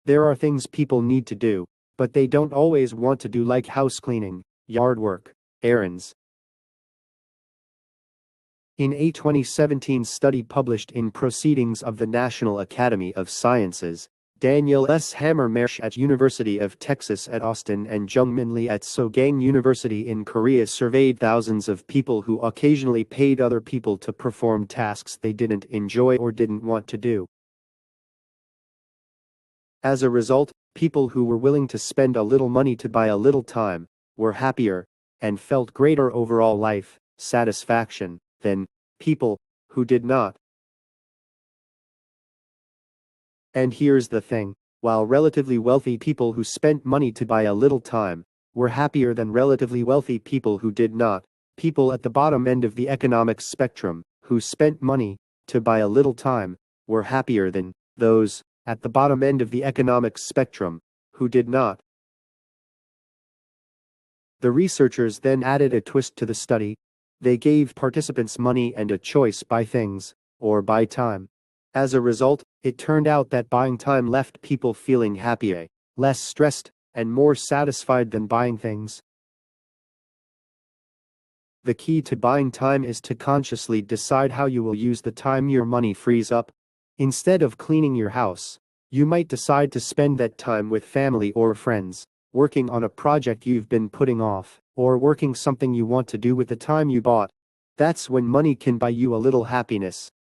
There are things people need to do, but they don't always want to do, like house cleaning, yard work, errands. In a 2017 study published in Proceedings of the National Academy of Sciences, Daniel S. Hammer-Marsh at University of Texas at Austin and Jungmin Lee at Sogang University in Korea surveyed thousands of people who occasionally paid other people to perform tasks they didn't enjoy or didn't want to do. As a result, people who were willing to spend a little money to buy a little time were happier and felt greater overall life satisfaction than people who did not. And here's the thing, while relatively wealthy people who spent money to buy a little time were happier than relatively wealthy people who did not, people at the bottom end of the economic spectrum who spent money to buy a little time were happier than those at the bottom end of the economic spectrum who did not. The researchers then added a twist to the study. They gave participants money and a choice: buy things or buy time. As a result, it turned out that buying time left people feeling happier, less stressed, and more satisfied than buying things. The key to buying time is to consciously decide how you will use the time your money frees up. Instead of cleaning your house, you might decide to spend that time with family or friends, working on a project you've been putting off, or working something you want to do with the time you bought. That's when money can buy you a little happiness.